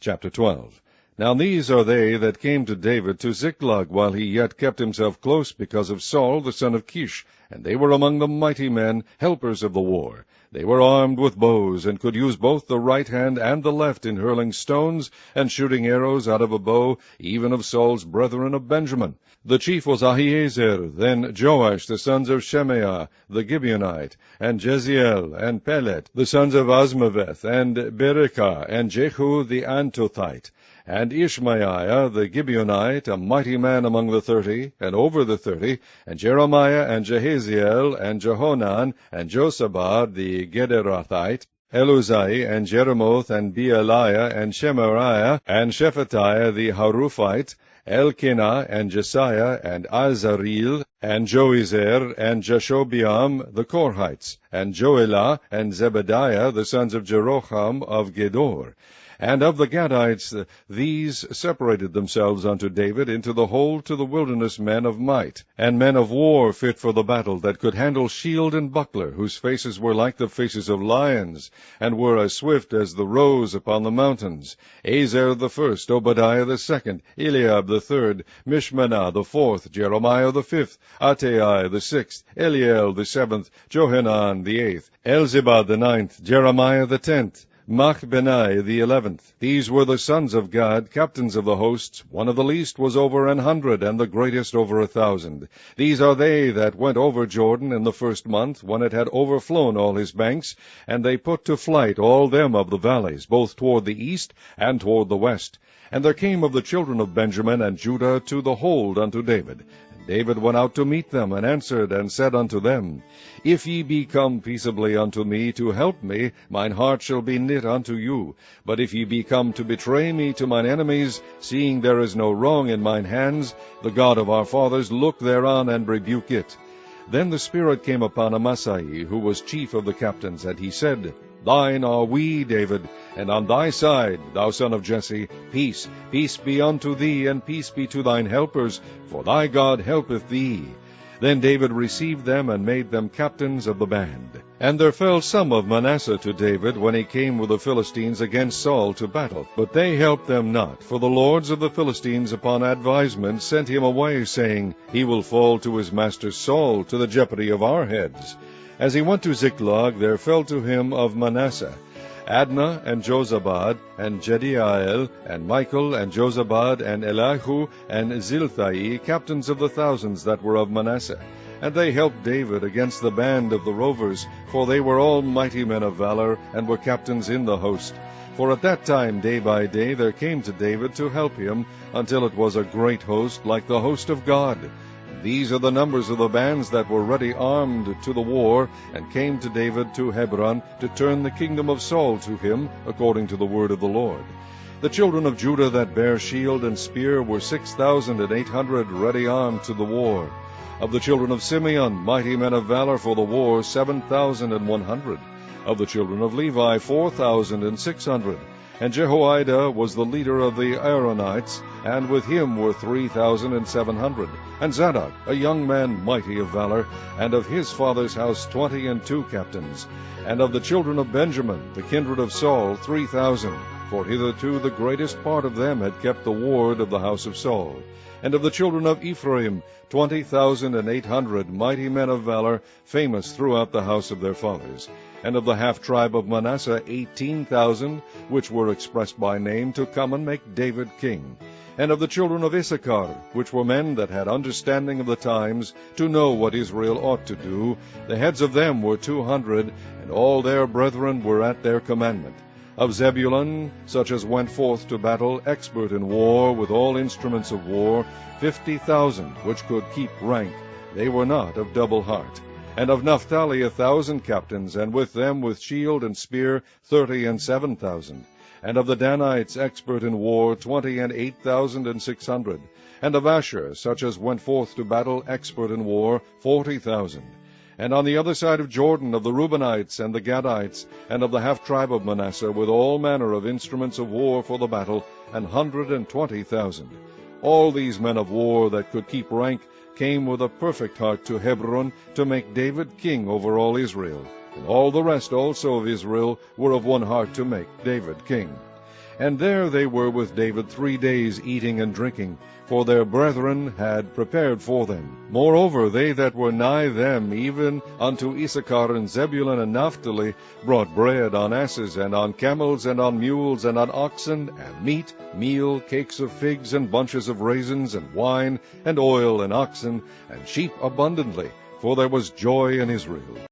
Chapter 12. Now these are they that came to David to Ziklag, while he yet kept himself close because of Saul the son of Kish, and they were among the mighty men, helpers of the war. They were armed with bows, and could use both the right hand and the left in hurling stones and shooting arrows out of a bow, even of Saul's brethren of Benjamin. The chief was Ahiezer, then Joash, the sons of Shemaah the Gibeonite, and Jeziel, and Pelet, the sons of Azmaveth, and Berachah, and Jehu the Antothite, and Ismaiah the Gibeonite, a mighty man among the 30, and over the 30, and Jeremiah, and Jahaziel, and Johanan, and Josabad the Gederathite, Eluzai, and Jerimoth, and Bealiah, and Shemariah, and Shephatiah the Haruphite, Elkanah, and Jesiah, and Azareel, and Joezer, and Jashobeam the Korhites, and Joelah, and Zebadiah, the sons of Jeroham of Gedor. And of the Gadites, these separated themselves unto David into the whole to the wilderness men of might, and men of war fit for the battle, that could handle shield and buckler, whose faces were like the faces of lions, and were as swift as the roes upon the mountains. Ahiezer the first, Obadiah the second, Eliab the third, Mishmanah the fourth, Jeremiah the fifth, Attai the sixth, Eliel the seventh, Johanan the eighth, Elzabad the ninth, Jeremiah the 10th, Machbenai the 11th. These were the sons of Gad, captains of the hosts. One of the least was over 100, and the greatest over 1,000. These are they that went over Jordan in the first month, when it had overflown all his banks, and they put to flight all them of the valleys, both toward the east and toward the west. And there came of the children of Benjamin and Judah to the hold unto David. David went out to meet them, and answered, and said unto them, If ye be come peaceably unto me to help me, mine heart shall be knit unto you. But if ye be come to betray me to mine enemies, seeing there is no wrong in mine hands, the God of our fathers look thereon, and rebuke it. Then the Spirit came upon Amasai, who was chief of the captains, and he said, Thine are we, David, and on thy side, thou son of Jesse, peace. Peace be unto thee, and peace be to thine helpers, for thy God helpeth thee. Then David received them, and made them captains of the band. And there fell some of Manasseh to David, when he came with the Philistines against Saul to battle. But they helped them not, for the lords of the Philistines upon advisement sent him away, saying, He will fall to his master Saul, to the jeopardy of our heads. As he went to Ziklag, there fell to him of Manasseh Adnah, and Josabad, and Jediael, and Michael, and Josabad, and Elihu, and Zilthai, captains of the thousands that were of Manasseh. And they helped David against the band of the rovers, for they were all mighty men of valor, and were captains in the host. For at that time, day by day, there came to David to help him, until it was a great host, like the host of God. These are the numbers of the bands that were ready armed to the war, and came to David to Hebron, to turn the kingdom of Saul to him, according to the word of the Lord. The children of Judah that bare shield and spear were 6,800 ready armed to the war. Of the children of Simeon, mighty men of valor for the war, 7,100. Of the children of Levi, 4,600. And Jehoiada was the leader of the Aaronites, and with him were 3,700. And Zadok, a young man mighty of valor, and of his father's house 22 captains. And of the children of Benjamin, the kindred of Saul, 3,000. For hitherto the greatest part of them had kept the ward of the house of Saul. And of the children of Ephraim, 20,800 mighty men of valor, famous throughout the house of their fathers. And of the half-tribe of Manasseh 18,000, which were expressed by name, to come and make David king. And of the children of Issachar, which were men that had understanding of the times, to know what Israel ought to do, the heads of them were 200, and all their brethren were at their commandment. Of Zebulun, such as went forth to battle, expert in war, with all instruments of war, 50,000, which could keep rank. They were not of double heart. And of Naphtali 1,000 captains, and with them with shield and spear 37,000. And of the Danites expert in war 28,600. And of Asher, such as went forth to battle, expert in war, 40,000. And on the other side of Jordan, of the Reubenites and the Gadites, and of the half-tribe of Manasseh, with all manner of instruments of war for the battle, 120,000. All these men of war that could keep rank came with a perfect heart to Hebron, to make David king over all Israel. And all the rest also of Israel were of one heart to make David king. And there they were with David 3 days, eating and drinking, for their brethren had prepared for them. Moreover, they that were nigh them, even unto Issachar and Zebulun and Naphtali, brought bread on asses, and on camels, and on mules, and on oxen, and meat, meal, cakes of figs, and bunches of raisins, and wine, and oil, and oxen, and sheep abundantly, for there was joy in Israel.